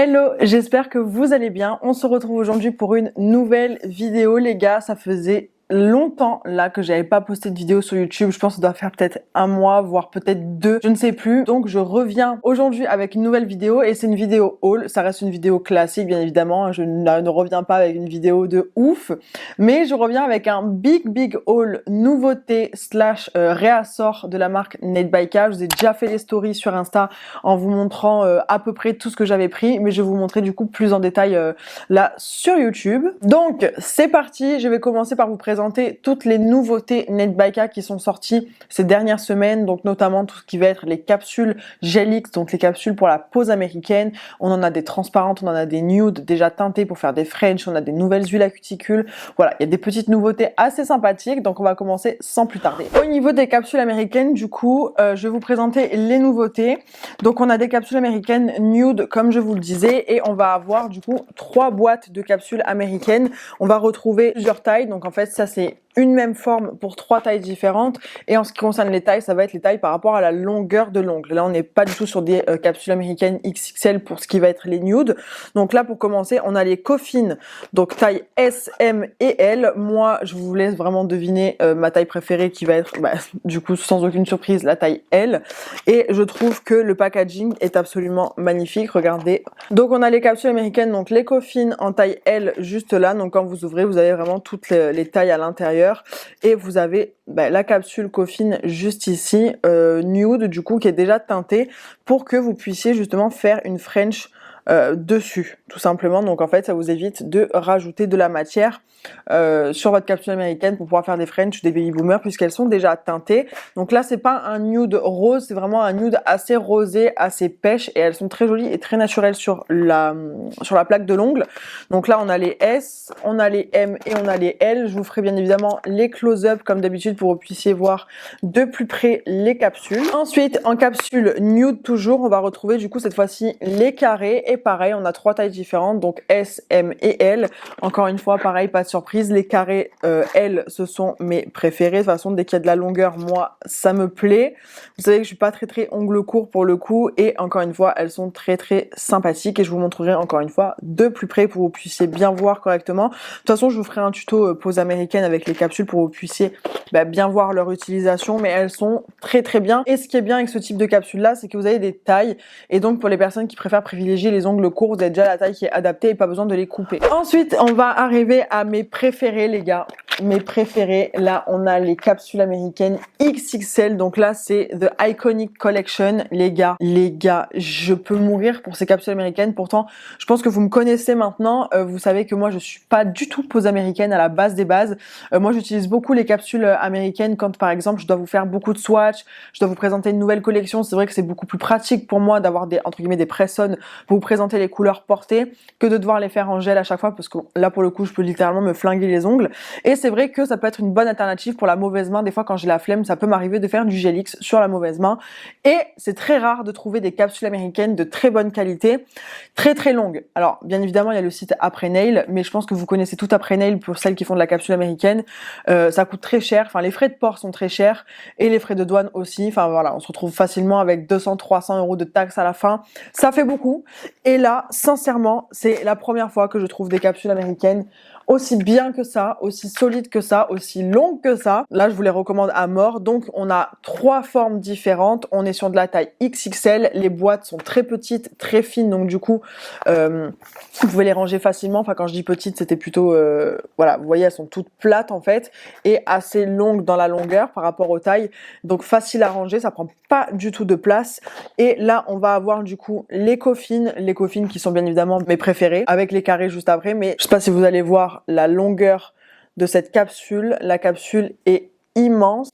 Hello, j'espère que vous allez bien. On se retrouve aujourd'hui pour une nouvelle vidéo les gars. Ça faisait longtemps là que j'avais pas posté de vidéo sur YouTube. Je pense que ça doit faire peut-être un mois, voire peut-être deux, je ne sais plus. Donc je reviens aujourd'hui avec une nouvelle vidéo et c'est une vidéo haul. Ça reste une vidéo classique bien évidemment. Je ne reviens pas avec une vidéo de ouf, mais je reviens avec un big haul nouveauté slash réassort de la marque Nate by K. Je vous ai déjà fait les stories sur Insta en vous montrant à peu près tout ce que j'avais pris, mais je vais vous montrer du coup plus en détail là sur YouTube. Donc c'est parti, je vais commencer par vous présenter toutes les nouveautés Nate by K qui sont sorties ces dernières semaines, donc notamment tout ce qui va être les capsules Gel X, donc les capsules pour la pose américaine. On en a des transparentes, on en a des nudes déjà teintées pour faire des French, on a des nouvelles huiles à cuticule. Voilà, il y a des petites nouveautés assez sympathiques, donc on va commencer sans plus tarder. Au niveau des capsules américaines, du coup, je vais vous présenter les nouveautés. Donc on a des capsules américaines nude, comme je vous le disais, et on va avoir du coup 3 boîtes de capsules américaines. On va retrouver plusieurs tailles, donc en fait ça c'est une même forme pour 3 tailles différentes, et en ce qui concerne les tailles, ça va être les tailles par rapport à la longueur de l'ongle. Là on n'est pas du tout sur des capsules américaines XXL pour ce qui va être les nudes. Donc là pour commencer on a les coffines, donc taille S, M et L. Moi je vous laisse vraiment deviner ma taille préférée qui va être du coup sans aucune surprise la taille L, et je trouve que le packaging est absolument magnifique, regardez. Donc on a les capsules américaines, donc les coffines en taille L juste là, donc quand vous ouvrez vous avez vraiment toutes les tailles à l'intérieur, et vous avez la capsule coffine juste ici, nude du coup, qui est déjà teintée pour que vous puissiez justement faire une French dessus, tout simplement. Donc en fait ça vous évite de rajouter de la matière sur votre capsule américaine pour pouvoir faire des French, des baby boomers, puisqu'elles sont déjà teintées. Donc là c'est pas un nude rose, c'est vraiment un nude assez rosé, assez pêche, et elles sont très jolies et très naturelles sur la plaque de l'ongle. Donc là on a les S, on a les M et on a les L. Je vous ferai bien évidemment les close-up comme d'habitude pour que vous puissiez voir de plus près les capsules. Ensuite en capsule nude toujours, on va retrouver du coup cette fois-ci les carrés, et pareil on a 3 tailles différentes, donc S, M et L. Encore une fois pareil, pas de surprise, les carrés L ce sont mes préférés. De toute façon dès qu'il y a de la longueur, moi ça me plaît. Vous savez que je suis pas très ongles courts pour le coup, et encore une fois elles sont très sympathiques, et je vous montrerai encore une fois de plus près pour que vous puissiez bien voir correctement. De toute façon je vous ferai un tuto pose américaine avec les capsules pour que vous puissiez bien voir leur utilisation, mais elles sont très bien. Et ce qui est bien avec ce type de capsule là, c'est que vous avez des tailles, et donc pour les personnes qui préfèrent privilégier les ongles courts, vous avez déjà la taille qui est adaptée et pas besoin de les couper. Ensuite on va arriver à mes préférés les gars. Mes préférés, là on a les capsules américaines XXL, donc là c'est The Iconic Collection. Les gars, je peux mourir pour ces capsules américaines. Pourtant je pense que vous me connaissez maintenant, vous savez que moi je suis pas du tout pose américaine à la base des bases. Moi j'utilise beaucoup les capsules américaines quand par exemple je dois vous faire beaucoup de swatch, je dois vous présenter une nouvelle collection. C'est vrai que c'est beaucoup plus pratique pour moi d'avoir des entre guillemets des press-on pour vous présenter les couleurs portées que de devoir les faire en gel à chaque fois, parce que là pour le coup je peux littéralement me flinguer les ongles. Et c'est vrai que ça peut être une bonne alternative pour la mauvaise main. Des fois quand j'ai la flemme, ça peut m'arriver de faire du Gel X sur la mauvaise main, et c'est très rare de trouver des capsules américaines de très bonne qualité, très longues. Alors bien évidemment il y a le site Après Nail, mais je pense que vous connaissez tout Après Nail pour celles qui font de la capsule américaine. Ça coûte très cher, enfin les frais de port sont très chers, et les frais de douane aussi. Enfin voilà, on se retrouve facilement avec 200-300 € de taxes à la fin. Ça fait beaucoup. Et là, sincèrement, c'est la première fois que je trouve des capsules américaines aussi bien que ça, aussi solides que ça, aussi longues que ça. Là, je vous les recommande à mort. Donc, on a 3 formes différentes. On est sur de la taille XXL. Les boîtes sont très petites, très fines. Donc, du coup, vous pouvez les ranger facilement. Enfin, quand je dis petites, c'était plutôt... voilà, vous voyez, elles sont toutes plates en fait, et assez longues dans la longueur par rapport aux tailles. Donc, facile à ranger. Ça prend pas du tout de place. Et là, on va avoir du coup les coffines qui sont bien évidemment mes préférés, avec les carrés juste après. Mais je sais pas si vous allez voir la longueur de cette capsule. La capsule est immense.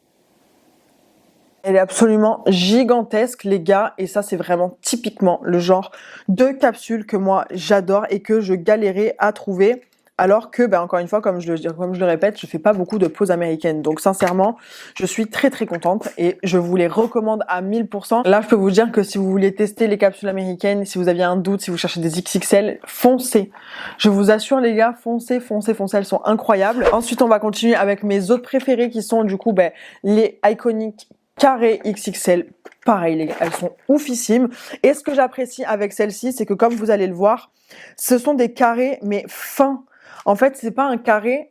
Elle est absolument gigantesque les gars, et ça c'est vraiment typiquement le genre de capsule que moi j'adore et que je galérais à trouver. Alors que, encore une fois, comme je le répète, je fais pas beaucoup de poses américaines. Donc sincèrement, je suis très contente et je vous les recommande à 1000%. Là, je peux vous dire que si vous voulez tester les capsules américaines, si vous aviez un doute, si vous cherchez des XXL, foncez. Je vous assure les gars, foncez, elles sont incroyables. Ensuite, on va continuer avec mes autres préférés qui sont du coup les Iconic carré XXL. Pareil les gars, elles sont oufissimes. Et ce que j'apprécie avec celle-ci, c'est que comme vous allez le voir, ce sont des carrés mais fins. En fait, c'est pas un carré,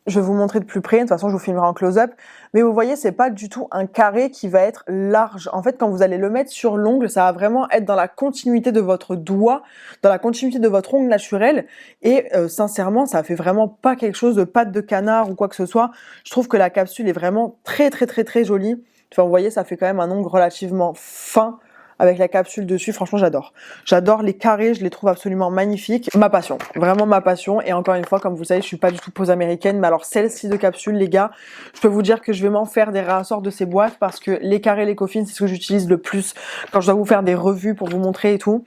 je vais vous montrer de plus près, de toute façon je vous filmerai en close-up, mais vous voyez, c'est pas du tout un carré qui va être large. En fait, quand vous allez le mettre sur l'ongle, ça va vraiment être dans la continuité de votre doigt, dans la continuité de votre ongle naturel, et sincèrement, ça fait vraiment pas quelque chose de patte de canard ou quoi que ce soit. Je trouve que la capsule est vraiment très très très très jolie. Enfin, vous voyez, ça fait quand même un ongle relativement fin, avec la capsule dessus, franchement j'adore. J'adore les carrés, je les trouve absolument magnifiques. Ma passion, vraiment ma passion. Et encore une fois, comme vous le savez, je suis pas du tout pose américaine, mais alors celle-ci de capsule, les gars, je peux vous dire que je vais m'en faire des réassorts de ces boîtes parce que les carrés, les coffins, c'est ce que j'utilise le plus quand je dois vous faire des revues pour vous montrer et tout.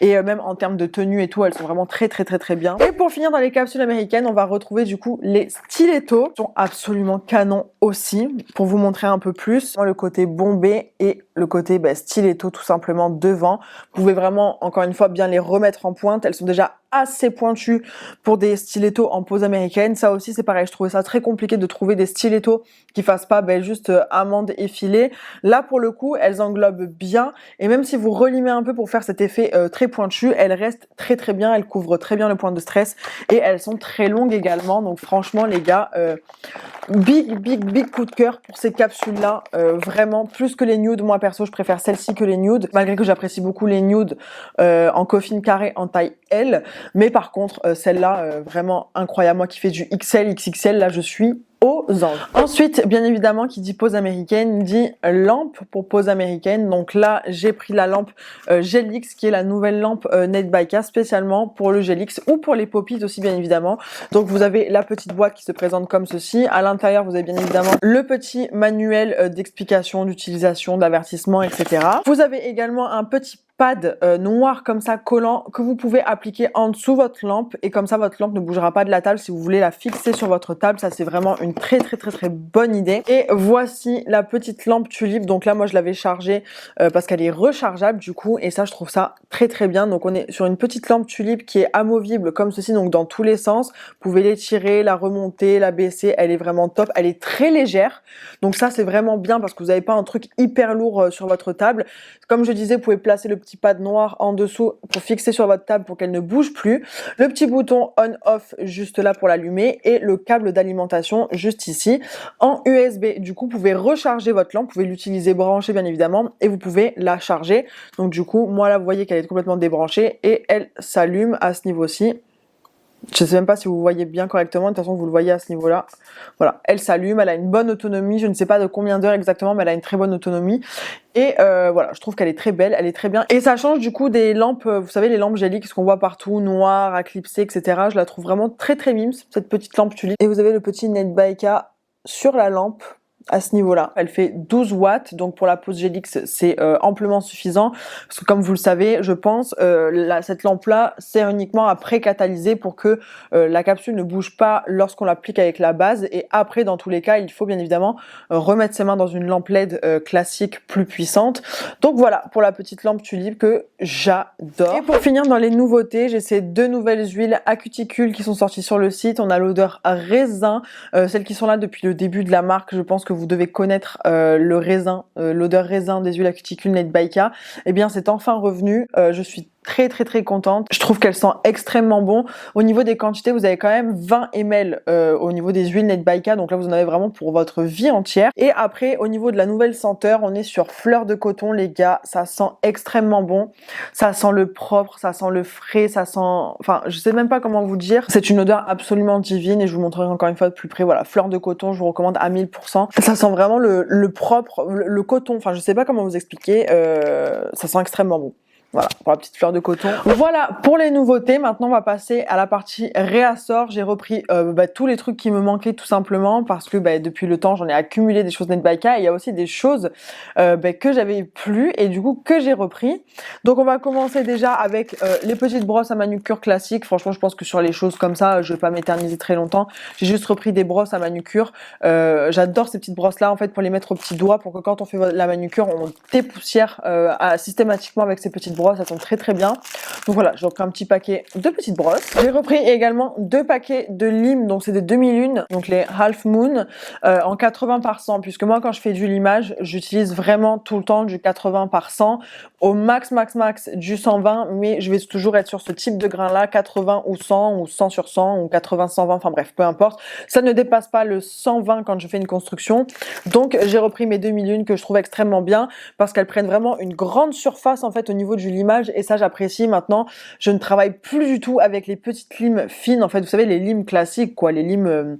Et même en termes de tenue et tout, elles sont vraiment très très très très bien. Et pour finir dans les capsules américaines, on va retrouver du coup les stilettos. Ils sont absolument canons aussi, pour vous montrer un peu plus. Le côté bombé et le côté stiletto tout simplement devant. Vous pouvez vraiment, encore une fois, bien les remettre en pointe. Elles sont déjà assez pointues pour des stilettos en pose américaine. Ça aussi, c'est pareil. Je trouvais ça très compliqué de trouver des stilettos qui fassent pas juste amande effilée. Là, pour le coup, elles englobent bien. Et même si vous relimez un peu pour faire cet effet très pointu, elles restent très très bien. Elles couvrent très bien le point de stress. Et elles sont très longues également. Donc franchement, les gars, big coup de cœur pour ces capsules-là. Vraiment, plus que les nudes. Moi, perso, je préfère celle-ci que les nudes. Malgré que j'apprécie beaucoup les nudes en coffin carré en taille L. Mais par contre, celle-là, vraiment incroyable. Moi qui fais du XL, XXL, là, je suis aux anges. Ensuite, bien évidemment, qui dit pose américaine, dit lampe pour pose américaine. Donc là, j'ai pris la lampe Gelix, qui est la nouvelle lampe Net by K, spécialement pour le Gelix ou pour les poppies aussi, bien évidemment. Donc vous avez la petite boîte qui se présente comme ceci. À l'intérieur, vous avez bien évidemment le petit manuel d'explication, d'utilisation, d'avertissement, etc. Vous avez également un petit pad noir comme ça collant que vous pouvez appliquer en dessous votre lampe et comme ça votre lampe ne bougera pas de la table si vous voulez la fixer sur votre table. Ça c'est vraiment une très bonne idée. Et voici la petite lampe tulipe. Donc là moi je l'avais chargée parce qu'elle est rechargeable du coup et ça je trouve ça très bien. Donc on est sur une petite lampe tulipe qui est amovible comme ceci, donc dans tous les sens. Vous pouvez l'étirer, la remonter, la baisser. Elle est vraiment top. Elle est très légère. Donc ça c'est vraiment bien parce que vous n'avez pas un truc hyper lourd sur votre table. Comme je disais, vous pouvez placer le petit pad noir en dessous pour fixer sur votre table pour qu'elle ne bouge plus. Le petit bouton on-off juste là pour l'allumer et le câble d'alimentation juste ici en USB. Du coup, vous pouvez recharger votre lampe, vous pouvez l'utiliser branchée bien évidemment et vous pouvez la charger. Donc du coup, moi là, vous voyez qu'elle est complètement débranchée et elle s'allume à ce niveau-ci. Je sais même pas si vous voyez bien correctement, de toute façon vous le voyez à ce niveau-là. Voilà, elle s'allume, elle a une bonne autonomie, je ne sais pas de combien d'heures exactement, mais elle a une très bonne autonomie. Et voilà, je trouve qu'elle est très belle, elle est très bien. Et ça change du coup des lampes, vous savez les lampes Gelix qu'on voit partout, noires, éclipsées, etc. Je la trouve vraiment très mimes, cette petite lampe tulipe. Et vous avez le petit Net by K sur la lampe. À ce niveau-là, elle fait 12 watts, donc pour la pose Gelix, c'est amplement suffisant. Parce que comme vous le savez, je pense, cette lampe-là sert uniquement à pré-catalyser pour que la capsule ne bouge pas lorsqu'on l'applique avec la base. Et après, dans tous les cas, il faut bien évidemment remettre ses mains dans une lampe LED classique plus puissante. Donc voilà, pour la petite lampe tulipe que j'adore. Et pour finir, dans les nouveautés, j'ai ces deux nouvelles huiles à cuticule qui sont sorties sur le site. On a l'odeur raisin, celles qui sont là depuis le début de la marque, je pense que vous devez connaître le raisin, l'odeur raisin des huiles à cuticule Net by K. Eh bien, c'est enfin revenu. Je suis très contente. Je trouve qu'elles sont extrêmement bon. Au niveau des quantités, vous avez quand même 20 ml au niveau des huiles Net by K. Donc là, vous en avez vraiment pour votre vie entière. Et après, au niveau de la nouvelle senteur, on est sur fleur de coton, les gars. Ça sent extrêmement bon. Ça sent le propre, ça sent le frais, ça sent... Enfin, je sais même pas comment vous dire. C'est une odeur absolument divine et je vous montrerai encore une fois de plus près. Voilà, fleur de coton, je vous recommande à 1000%. Ça sent vraiment le propre, le coton. Enfin, je sais pas comment vous expliquer. Ça sent extrêmement bon. Voilà, pour la petite fleur de coton. Voilà pour les nouveautés. Maintenant, on va passer à la partie réassort. J'ai repris tous les trucs qui me manquaient tout simplement parce que depuis le temps, j'en ai accumulé des choses Net by K. Et il y a aussi des choses que j'avais plus et du coup que j'ai repris. Donc, on va commencer déjà avec les petites brosses à manucure classiques. Franchement, je pense que sur les choses comme ça, je vais pas m'éterniser très longtemps. J'ai juste repris des brosses à manucure. J'adore ces petites brosses-là en fait pour les mettre aux petits doigts pour que quand on fait la manucure, on dépoussière systématiquement avec ces petites brosses. brosses, elles sont très très bien. Donc voilà, j'ai repris un petit paquet de petites brosses. J'ai repris également 2 paquets de limes, donc c'est des demi-lunes, donc les Half Moon en 80 par 100, puisque moi quand je fais du limage, j'utilise vraiment tout le temps du 80 par 100, au max du 120, mais je vais toujours être sur ce type de grain là, 80 ou 100 ou 100 sur 100 ou 80 120, enfin bref, peu importe. Ça ne dépasse pas le 120 quand je fais une construction. Donc j'ai repris mes demi-lunes que je trouve extrêmement bien parce qu'elles prennent vraiment une grande surface en fait au niveau du limage et ça j'apprécie. Maintenant, je ne travaille plus du tout avec les petites limes fines, en fait, vous savez, les limes classiques, quoi, les limes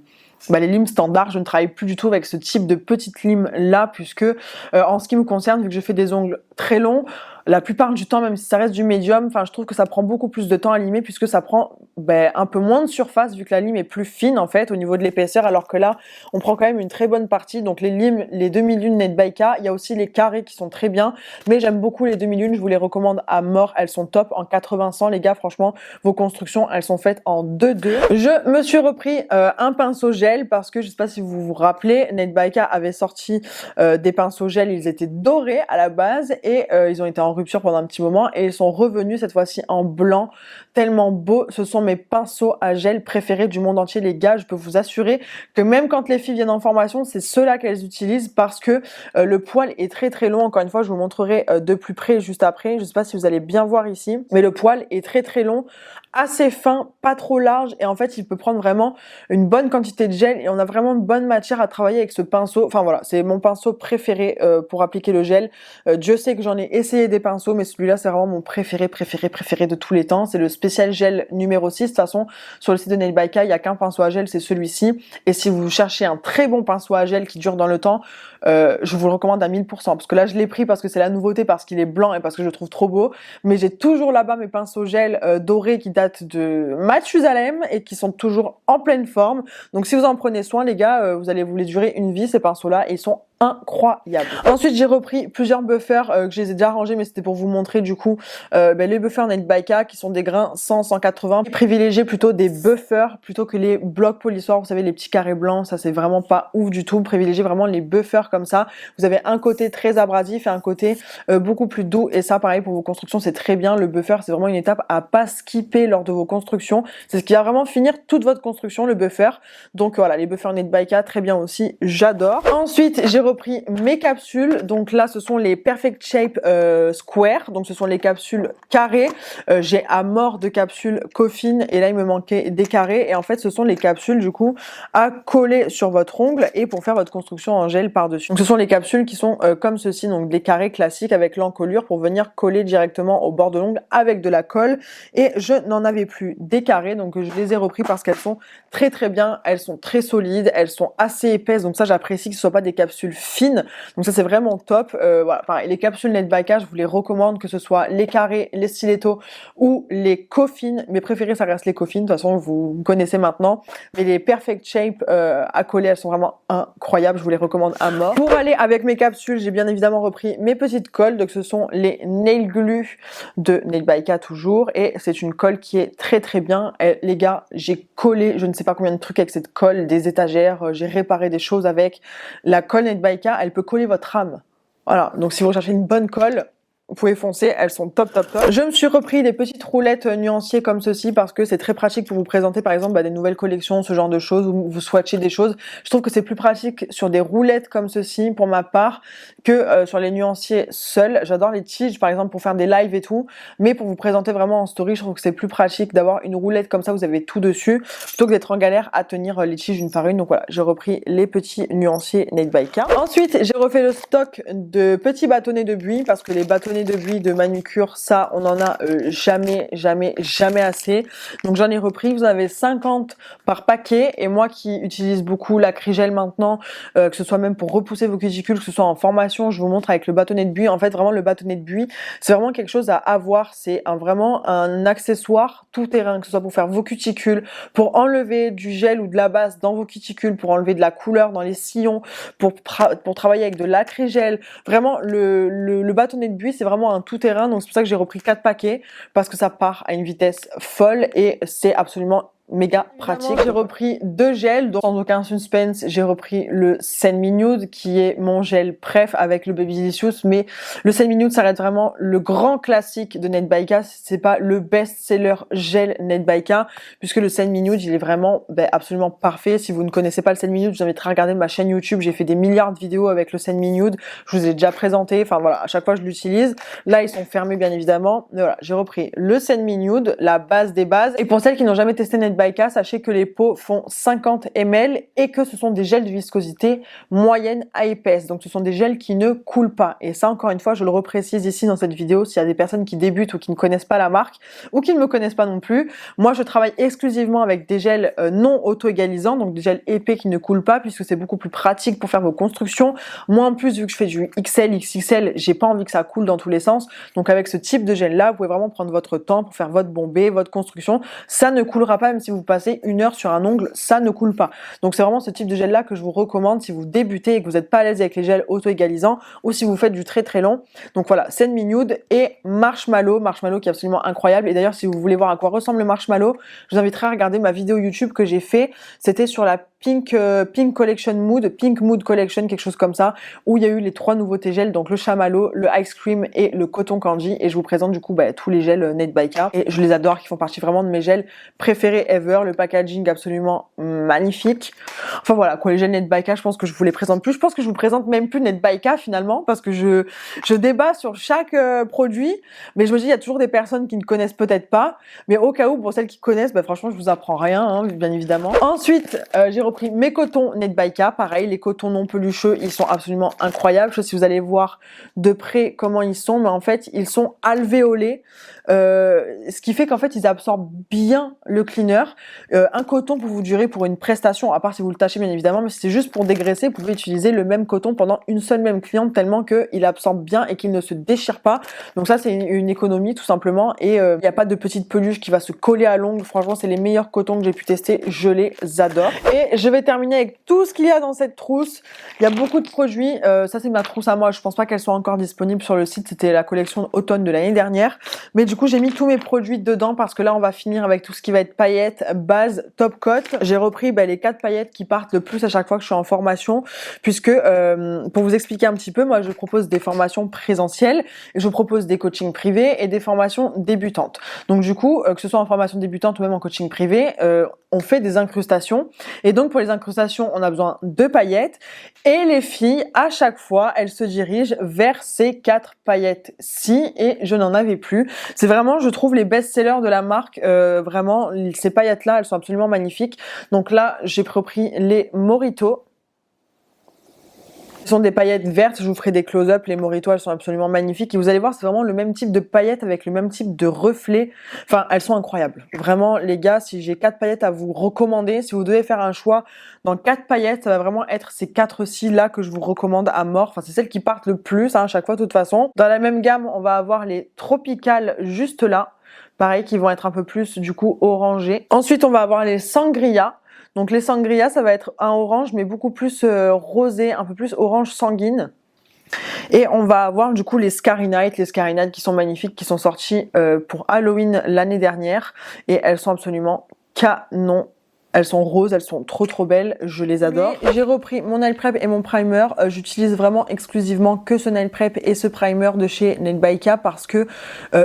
standards. Je ne travaille plus du tout avec ce type de petites limes là, puisque en ce qui me concerne, vu que je fais des ongles très longs, la plupart du temps, même si ça reste du médium, enfin, je trouve que ça prend beaucoup plus de temps à limer puisque ça prend un peu moins de surface vu que la lime est plus fine en fait au niveau de l'épaisseur, alors que là, on prend quand même une très bonne partie. Donc les limes, les demi-lunes Net by K, il y a aussi les carrés qui sont très bien, mais j'aime beaucoup les demi-lunes, je vous les recommande à mort, elles sont top en 80-100 les gars, franchement, vos constructions, elles sont faites en 2-2. Je me suis repris un pinceau gel parce que je sais pas si vous vous rappelez, Net by K avait sorti des pinceaux gel, ils étaient dorés à la base et ils ont été en rupture pendant un petit moment et ils sont revenus cette fois-ci en blanc, tellement beau. Ce sont mes pinceaux à gel préférés du monde entier les gars, je peux vous assurer que même quand les filles viennent en formation, c'est ceux-là qu'elles utilisent parce que le poil est très très long. Encore une fois, je vous montrerai de plus près juste après, je sais pas si vous allez bien voir ici, mais le poil est très très long, assez fin, pas trop large et en fait il peut prendre vraiment une bonne quantité de gel et on a vraiment une bonne matière à travailler avec ce pinceau. Enfin voilà, c'est mon pinceau préféré pour appliquer le gel. Dieu sait que j'en ai essayé des pinceaux, mais celui-là c'est vraiment mon préféré de tous les temps. C'est le spécial gel numéro 6. De toute façon, sur le site de Nail by K, il n'y a qu'un pinceau à gel, c'est celui-ci. Et si vous cherchez un très bon pinceau à gel qui dure dans le temps, je vous le recommande à 1000%. Parce que là, je l'ai pris parce que c'est la nouveauté, parce qu'il est blanc et parce que je le trouve trop beau. Mais j'ai toujours là-bas mes pinceaux gel dorés qui datent de Mathusalem et qui sont toujours en pleine forme. Donc si vous en prenez soin, les gars, vous allez vous les durer une vie, ces pinceaux-là. Et ils sont incroyable. Ensuite, j'ai repris plusieurs buffers que je les ai déjà rangés, mais c'était pour vous montrer du coup les buffers Net by K qui sont des grains 100-180. Privilégiez plutôt des buffers plutôt que les blocs polissoirs, vous savez, les petits carrés blancs, ça c'est vraiment pas ouf du tout. Privilégiez vraiment les buffers comme ça. Vous avez un côté très abrasif et un côté beaucoup plus doux et ça pareil pour vos constructions, c'est très bien. Le buffer, c'est vraiment une étape à pas skipper lors de vos constructions. C'est ce qui va vraiment finir toute votre construction, le buffer. Donc voilà, les buffers Net by K, très bien aussi, j'adore. Ensuite, j'ai repris mes capsules, donc là ce sont les Perfect Shape Square, donc ce sont les capsules carrées. J'ai à mort de capsules Coffin et là il me manquait des carrés et en fait ce sont les capsules du coup à coller sur votre ongle et pour faire votre construction en gel par-dessus. Donc ce sont les capsules qui sont comme ceci, donc des carrés classiques avec l'encolure pour venir coller directement au bord de l'ongle avec de la colle et je n'en avais plus des carrés donc je les ai repris parce qu'elles sont très très bien, elles sont très solides, elles sont assez épaisses donc ça j'apprécie que ce soit pas des capsules fines, donc ça c'est vraiment top. Voilà, pareil, les capsules Net by K, je vous les recommande, que ce soit les carrés, les stilettos ou les Coffin. Mes préférés ça reste les Coffin, de toute façon vous connaissez maintenant, mais les Perfect Shape à coller elles sont vraiment incroyables, je vous les recommande à mort. Pour aller avec mes capsules, j'ai bien évidemment repris mes petites colles, donc ce sont les Nail Glue de Net by K toujours, et c'est une colle qui est très très bien. Et, les gars, j'ai collé je ne sais pas combien de trucs avec cette colle, des étagères, j'ai réparé des choses avec. La colle Net by K, elle peut coller votre âme. Voilà, donc si vous recherchez une bonne colle, vous pouvez foncer, elles sont top top top. Je me suis repris des petites roulettes nuanciers comme ceci parce que c'est très pratique pour vous présenter par exemple des nouvelles collections, ce genre de choses, où vous swatchez des choses. Je trouve que c'est plus pratique sur des roulettes comme ceci pour ma part que sur les nuanciers seuls. J'adore les tiges par exemple pour faire des lives et tout, mais pour vous présenter vraiment en story, je trouve que c'est plus pratique d'avoir une roulette comme ça, vous avez tout dessus, plutôt que d'être en galère à tenir les tiges une par une. Donc voilà, j'ai repris les petits nuanciers Net by K. Ensuite, j'ai refait le stock de petits bâtonnets de buis parce que les bâtonnets de buis de manucure, ça on en a jamais assez. Donc j'en ai repris, vous en avez 50 par paquet et moi qui utilise beaucoup l'acrygel maintenant, que ce soit même pour repousser vos cuticules, que ce soit en formation, je vous montre avec le bâtonnet de buis. En fait vraiment le bâtonnet de buis c'est vraiment quelque chose à avoir, c'est vraiment un accessoire tout terrain, que ce soit pour faire vos cuticules, pour enlever du gel ou de la base dans vos cuticules, pour enlever de la couleur dans les sillons, pour travailler avec de l'acrygel. Vraiment le bâtonnet de buis c'est vraiment un tout-terrain, donc c'est pour ça que j'ai repris 4 paquets parce que ça part à une vitesse folle et c'est absolument méga pratique. J'ai repris 2 gels, donc sans aucun suspense, j'ai repris le Semi Nude qui est mon gel préf avec le Babylicious, mais le Semi Nude ça reste vraiment le grand classique de Netbyka, c'est pas le best-seller gel Netbyka, puisque le Semi Nude il est vraiment absolument parfait. Si vous ne connaissez pas le Semi Nude, je vous invite à regarder ma chaîne YouTube, j'ai fait des milliards de vidéos avec le Semi Nude, je vous ai déjà présenté, enfin voilà, à chaque fois je l'utilise. Là ils sont fermés bien évidemment, mais voilà, j'ai repris le Semi Nude, la base des bases, et pour celles qui n'ont jamais testé Netbyka, sachez que les pots font 50 ml et que ce sont des gels de viscosité moyenne à épaisse. Donc ce sont des gels qui ne coulent pas. Et ça, encore une fois, je le reprécise ici dans cette vidéo, s'il y a des personnes qui débutent ou qui ne connaissent pas la marque ou qui ne me connaissent pas non plus. Moi, je travaille exclusivement avec des gels non auto-égalisants, donc des gels épais qui ne coulent pas, puisque c'est beaucoup plus pratique pour faire vos constructions. Moi, en plus, vu que je fais du XL, XXL, j'ai pas envie que ça coule dans tous les sens. Donc avec ce type de gel-là, vous pouvez vraiment prendre votre temps pour faire votre bombée, votre construction. Ça ne coulera pas, même si vous passez 1 heure sur un ongle, ça ne coule pas. Donc c'est vraiment ce type de gel là que je vous recommande si vous débutez et que vous n'êtes pas à l'aise avec les gels auto-égalisants ou si vous faites du très très long. Donc voilà, Semi Nude et Marshmallow qui est absolument incroyable. Et d'ailleurs si vous voulez voir à quoi ressemble le Marshmallow, je vous inviterai à regarder ma vidéo YouTube que j'ai fait. C'était sur la Pink Collection Mood, Pink Mood Collection, quelque chose comme ça, où il y a eu les 3 nouveautés gels, donc le chamallow, le ice cream et le coton candy. Et je vous présente du coup tous les gels Netbyka. Et je les adore, qui font partie vraiment de mes gels préférés ever. Le packaging absolument magnifique. Enfin voilà, quoi, les gels Netbyka, je pense que je vous les présente plus. Je pense que je vous présente même plus Netbyka finalement, parce que je débat sur chaque produit. Mais je me dis, il y a toujours des personnes qui ne connaissent peut-être pas. Mais au cas où, pour celles qui connaissent, franchement, je vous apprends rien, hein, bien évidemment. Ensuite, j'ai repris mes cotons Netbyka. Pareil, les cotons non pelucheux, ils sont absolument incroyables. Je sais pas si vous allez voir de près comment ils sont, mais en fait, ils sont alvéolés. Ce qui fait qu'en fait, ils absorbent bien le cleaner. Un coton peut vous durer pour une prestation, à part si vous le tâchez bien évidemment, mais si c'est juste pour dégraisser, vous pouvez utiliser le même coton pendant une seule même cliente tellement qu'il absorbe bien et qu'il ne se déchire pas. Donc ça, c'est une économie tout simplement. Et il n'y a pas de petite peluche qui va se coller à l'ongle. Franchement, c'est les meilleurs cotons que j'ai pu tester. Je les adore. Et je vais terminer avec tout ce qu'il y a dans cette trousse. Il y a beaucoup de produits. Ça, c'est ma trousse à moi. Je pense pas qu'elle soit encore disponible sur le site. C'était la collection automne de l'année dernière. Mais du coup, j'ai mis tous mes produits dedans parce que là, on va finir avec tout ce qui va être paillettes, base, top coat. J'ai repris les 4 paillettes qui partent le plus à chaque fois que je suis en formation, puisque pour vous expliquer un petit peu, moi, je propose des formations présentielles, je propose des coachings privés et des formations débutantes. Donc du coup, que ce soit en formation débutante ou même en coaching privé, on fait des incrustations. Et donc pour les incrustations, on a besoin de paillettes. Et les filles, à chaque fois, elles se dirigent vers ces 4 paillettes-ci et je n'en avais plus. C'est vraiment, je trouve, les best-sellers de la marque. Vraiment, ces paillettes-là, elles sont absolument magnifiques. Donc là, j'ai repris les Morito. Ce sont des paillettes vertes, je vous ferai des close-up, les Morito, elles sont absolument magnifiques. Et vous allez voir, c'est vraiment le même type de paillettes avec le même type de reflet. Enfin, elles sont incroyables. Vraiment, les gars, si j'ai 4 paillettes à vous recommander, si vous devez faire un choix dans 4 paillettes, ça va vraiment être ces 4-ci là que je vous recommande à mort. Enfin, c'est celles qui partent le plus, à chaque fois, de toute façon. Dans la même gamme, on va avoir les Tropicales juste là. Pareil, qui vont être un peu plus, du coup, orangés. Ensuite, on va avoir les Sangria. Donc les sangria, ça va être un orange, mais beaucoup plus rosé, un peu plus orange sanguine. Et on va avoir du coup les Scary Night qui sont magnifiques, qui sont sortis pour Halloween l'année dernière. Et elles sont absolument canon. Elles sont roses, elles sont trop belles, je les adore. J'ai repris mon nail prep et mon primer. J'utilise vraiment exclusivement que ce nail prep et ce primer de chez Netbyka parce que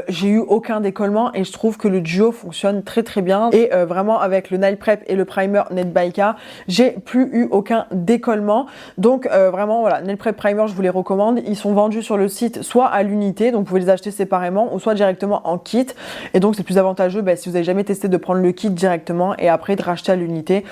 j'ai eu aucun décollement et je trouve que le duo fonctionne très bien. Et vraiment avec le nail prep et le primer Netbyka, j'ai plus eu aucun décollement. Donc vraiment voilà, nail prep primer, je vous les recommande. Ils sont vendus sur le site soit à l'unité, donc vous pouvez les acheter séparément, ou soit directement en kit. Et donc c'est plus avantageux si vous avez jamais testé de prendre le kit directement et après de racheter à l'unité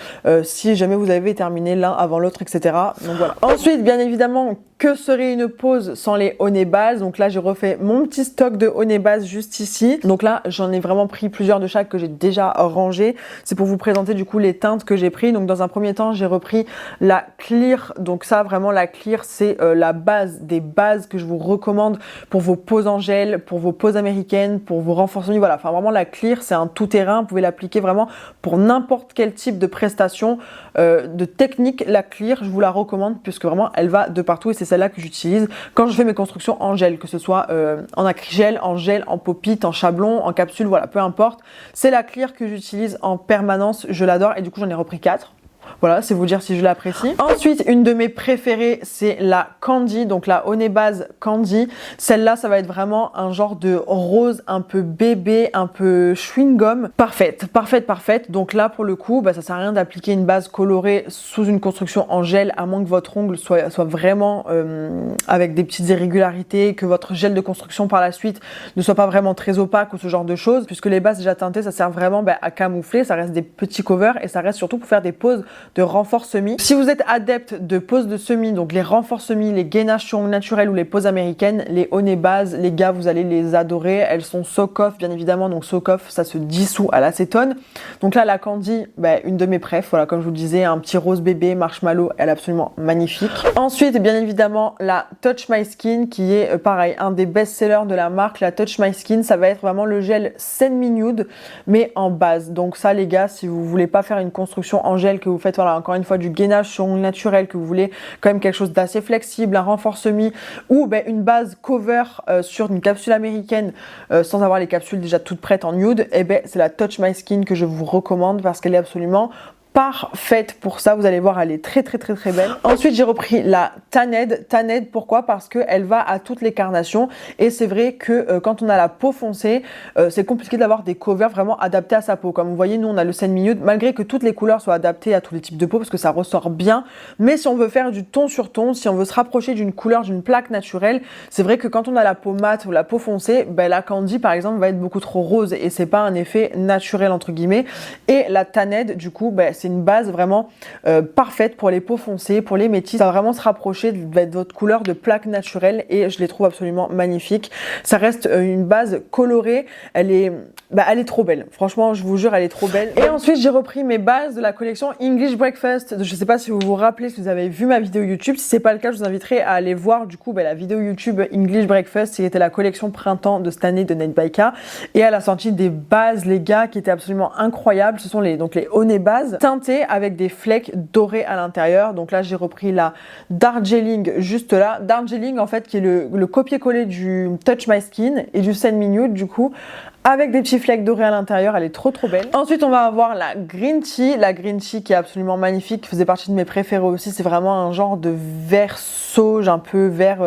si jamais vous avez terminé l'un avant l'autre, etc. Donc voilà. Ensuite, bien évidemment, que serait une pause sans les Honey Base? Donc là, j'ai refait mon petit stock de Honey Base juste ici. Donc là, j'en ai vraiment pris plusieurs de chaque que j'ai déjà rangé. C'est pour vous présenter du coup les teintes que j'ai pris. Donc dans un premier temps, j'ai repris la Clear. Donc ça, vraiment, la Clear, c'est la base des bases que je vous recommande pour vos poses en gel, pour vos poses américaines, pour vos renforcements. Voilà, enfin vraiment, la Clear, c'est un tout-terrain. Vous pouvez l'appliquer vraiment pour n'importe quel quel type de prestation, de technique la clear, je vous la recommande puisque vraiment elle va de partout et c'est celle-là que j'utilise quand je fais mes constructions en gel, que ce soit en acrygel, en gel, en pop-it, en chablon, en capsule, voilà, peu importe. C'est la clear que j'utilise en permanence, je l'adore et du coup j'en ai repris 4. Voilà, c'est vous dire si je l'apprécie. Ensuite, une de mes préférées, c'est la Candy, donc la Honey Base Candy. Celle-là, ça va être vraiment un genre de rose un peu bébé, un peu chewing-gum. Parfaite, parfaite, parfaite. Donc là, pour le coup, ça sert à rien d'appliquer une base colorée sous une construction en gel, à moins que votre ongle soit vraiment avec des petites irrégularités, que votre gel de construction par la suite ne soit pas vraiment très opaque ou ce genre de choses, puisque les bases déjà teintées, ça sert vraiment à camoufler, ça reste des petits covers et ça reste surtout pour faire des poses de renfort semi. Si vous êtes adepte de poses de semi, donc les renforts semi, les gainages sur ongles naturels ou les poses américaines, les Honey Base, les gars, vous allez les adorer. Elles sont soak off, bien évidemment, donc soak off, ça se dissout à l'acétone. Donc là, la Candy, une de mes préf, voilà, comme je vous le disais, un petit rose bébé marshmallow, elle est absolument magnifique. Ensuite, bien évidemment, la Touch My Skin, qui est pareil, un des best-sellers de la marque. La Touch My Skin, ça va être vraiment le gel semi nude, mais en base. Donc ça, les gars, si vous voulez pas faire une construction en gel, que vous faites, voilà, encore une fois, du gainage sur ongles naturels, que vous voulez quand même quelque chose d'assez flexible, un renfort semi ou une base cover sur une capsule américaine sans avoir les capsules déjà toutes prêtes en nude, c'est la Touch My Skin que je vous recommande parce qu'elle est absolument parfaite pour ça. Vous allez voir, elle est très très très très belle. Ensuite, j'ai repris la Tanned. Tanned, pourquoi? Parce qu'elle va à toutes les carnations et c'est vrai que quand on a la peau foncée, c'est compliqué d'avoir des covers vraiment adaptés à sa peau. Comme vous voyez, nous on a le semi nude, malgré que toutes les couleurs soient adaptées à tous les types de peau parce que ça ressort bien. Mais si on veut faire du ton sur ton, si on veut se rapprocher d'une couleur, d'une plaque naturelle, c'est vrai que quand on a la peau mate ou la peau foncée, la Candy par exemple va être beaucoup trop rose et c'est pas un effet naturel entre guillemets. Et la Tanned, du coup, c'est une base vraiment parfaite pour les peaux foncées, pour les métis. Ça va vraiment se rapprocher de votre couleur de plaque naturelle et je les trouve absolument magnifiques. Ça reste une base colorée. Elle est trop belle. Franchement, je vous jure, elle est trop belle. Et ensuite, j'ai repris mes bases de la collection English Breakfast. Je sais pas si vous vous rappelez, si vous avez vu ma vidéo YouTube. Si c'est pas le cas, je vous inviterai à aller voir du coup la vidéo YouTube English Breakfast, qui était la collection printemps de cette année de Nate By K. Et elle a sorti des bases, les gars, qui étaient absolument incroyables. Ce sont les Honey Base teintées avec des flecks dorés à l'intérieur. Donc là, j'ai repris la Darjeeling juste là. Darjeeling, en fait, qui est le copier-coller du Touch My Skin et du Semi Nude, du coup, avec des petits flecks dorés à l'intérieur. Elle est trop trop belle. Ensuite, on va avoir la Green Tea. La Green Tea qui est absolument magnifique, qui faisait partie de mes préférés aussi. C'est vraiment un genre de vert sauge, un peu vert,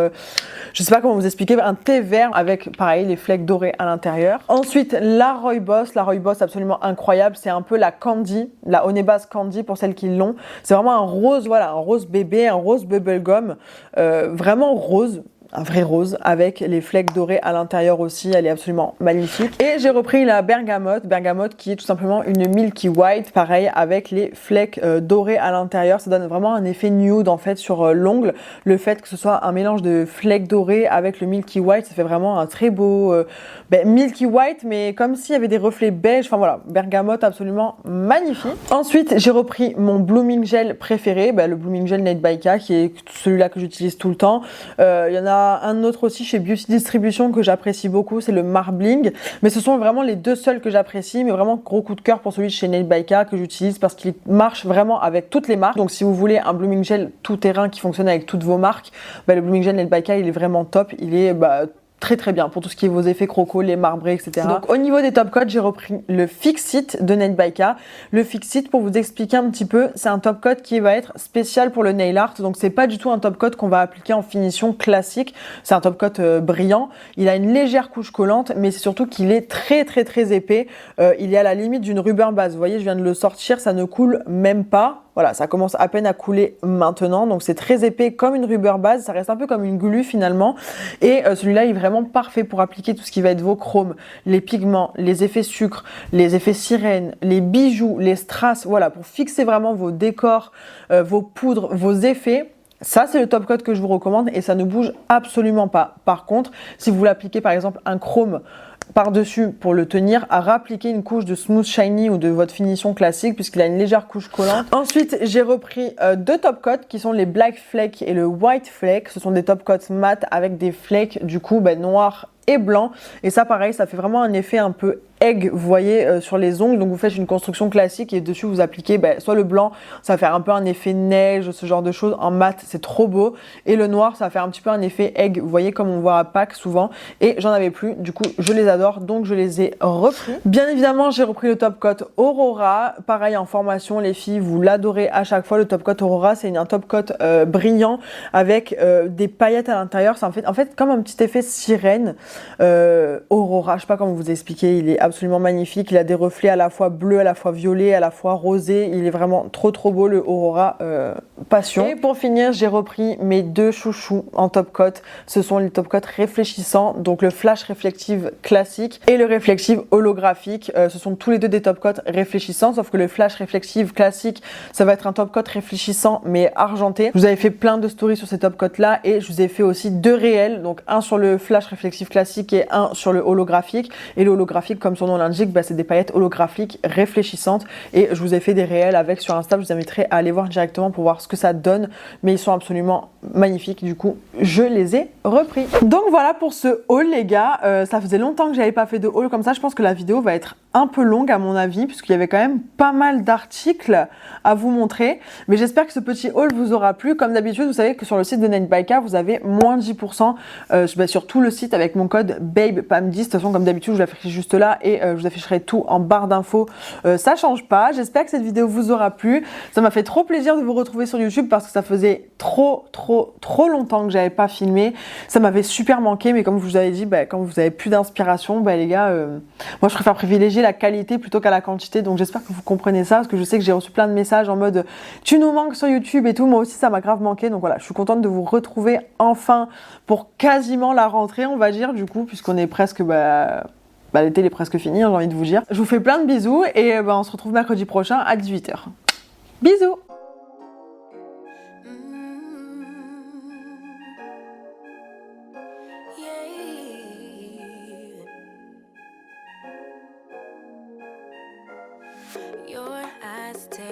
je sais pas comment vous expliquer, un thé vert avec, pareil, les flecks dorés à l'intérieur. Ensuite, la Rooibos. La Rooibos, absolument incroyable. C'est un peu la Candy, la Honey Base Candy pour celles qui l'ont. C'est vraiment un rose, voilà, un rose bébé, un rose bubblegum, vraiment rose. Un vrai rose avec les flecks dorés à l'intérieur aussi, elle est absolument magnifique. Et j'ai repris la Bergamote qui est tout simplement une Milky White, pareil avec les flecks dorés à l'intérieur. Ça donne vraiment un effet nude en fait sur l'ongle. Le fait que ce soit un mélange de flecks dorés avec le Milky White, ça fait vraiment un très beau Milky White, mais comme s'il y avait des reflets beige. Enfin voilà, Bergamote absolument magnifique. Ensuite, j'ai repris mon Blooming Gel préféré, le Blooming Gel Nate By K, qui est celui-là que j'utilise tout le temps. Il y en a un autre aussi chez Beauty Distribution que j'apprécie beaucoup, c'est le Marbling, mais ce sont vraiment les deux seuls que j'apprécie, mais vraiment gros coup de cœur pour celui de chez Nate By K que j'utilise parce qu'il marche vraiment avec toutes les marques. Donc si vous voulez un Blooming Gel tout terrain qui fonctionne avec toutes vos marques, le Blooming Gel Nate By K il est vraiment top, il est très très bien pour tout ce qui est vos effets crocos, les marbrés, etc. Donc au niveau des top coats, j'ai repris le Fix It de Nate By K. Le Fix It, pour vous expliquer un petit peu, c'est un top coat qui va être spécial pour le nail art. Donc c'est pas du tout un top coat qu'on va appliquer en finition classique. C'est un top coat brillant. Il a une légère couche collante, mais c'est surtout qu'il est très très très épais. Il est à la limite d'une rubber base. Vous voyez, je viens de le sortir, ça ne coule même pas. Voilà, ça commence à peine à couler maintenant, donc c'est très épais comme une rubber base, ça reste un peu comme une glu finalement, et celui-là il est vraiment parfait pour appliquer tout ce qui va être vos chromes, les pigments, les effets sucre, les effets sirène, les bijoux, les strass, voilà, pour fixer vraiment vos décors, vos poudres, vos effets. Ça, c'est le top coat que je vous recommande et ça ne bouge absolument pas. Par contre, si vous voulez appliquer par exemple un chrome par-dessus pour le tenir, à réappliquer une couche de smooth shiny ou de votre finition classique puisqu'il a une légère couche collante. Ensuite, j'ai repris deux top coats qui sont les Black Flake et le White Flake. Ce sont des top coats mat avec des flakes du coup noirs et blanc. Et ça pareil, ça fait vraiment un effet un peu egg, vous voyez, sur les ongles. Donc vous faites une construction classique et dessus vous appliquez soit le blanc, ça va faire un peu un effet neige, ce genre de choses. En mat, c'est trop beau. Et le noir, ça va faire un petit peu un effet egg, vous voyez, comme on voit à Pâques souvent. Et j'en avais plus, du coup je les adore, donc je les ai repris. Bien évidemment, j'ai repris le top coat Aurora. Pareil en formation, les filles, vous l'adorez à chaque fois. Le top coat Aurora, c'est un top coat brillant avec des paillettes à l'intérieur. C'est en fait comme un petit effet sirène. Aurora, je sais pas comment vous expliquer, il est absolument magnifique. Il a des reflets à la fois bleu, à la fois violet, à la fois rosé. Il est vraiment trop beau, le Aurora Passion. Et pour finir, j'ai repris mes deux chouchous en top coat. Ce sont les top coat réfléchissants, donc le flash réflective classique et le réflective holographique. Ce sont tous les deux des top coat réfléchissants, sauf que le flash réflective classique, ça va être un top coat réfléchissant mais argenté. Je vous avais fait plein de stories sur ces top coat là et je vous ai fait aussi deux réels, donc un sur le flash réflective classique et un sur le holographique. Et le holographique, comme son nom l'indique, c'est des paillettes holographiques réfléchissantes et je vous ai fait des réels avec sur Insta. Je vous inviterai à aller voir directement pour voir ce que ça donne, mais ils sont absolument magnifiques. Du coup, je les ai repris. Donc voilà pour ce haul, les gars. Ça faisait longtemps que j'avais pas fait de haul comme ça. Je pense que la vidéo va être un peu longue à mon avis, puisqu'il y avait quand même pas mal d'articles à vous montrer. Mais j'espère que ce petit haul vous aura plu. Comme d'habitude, vous savez que sur le site de Nate by K, vous avez moins 10% sur tout le site avec mon code BABEPAM10. De toute façon, comme d'habitude, je l'afficherai juste là et je vous afficherai tout en barre d'infos. Ça change pas. J'espère que cette vidéo vous aura plu. Ça m'a fait trop plaisir de vous retrouver sur YouTube parce que ça faisait trop longtemps que j'avais pas filmé. Ça m'avait super manqué, mais comme je vous avais dit, quand vous avez plus d'inspiration, les gars, moi je préfère privilégier la qualité plutôt qu'à la quantité. Donc j'espère que vous comprenez ça, parce que je sais que j'ai reçu plein de messages en mode tu nous manques sur YouTube et tout. Moi aussi ça m'a grave manqué. Donc voilà, je suis contente de vous retrouver enfin pour quasiment la rentrée, on va dire, du coup, puisqu'on est presque l'été est presque fini, j'ai envie de vous dire. Je vous fais plein de bisous et on se retrouve mercredi prochain à 18h. Bisous.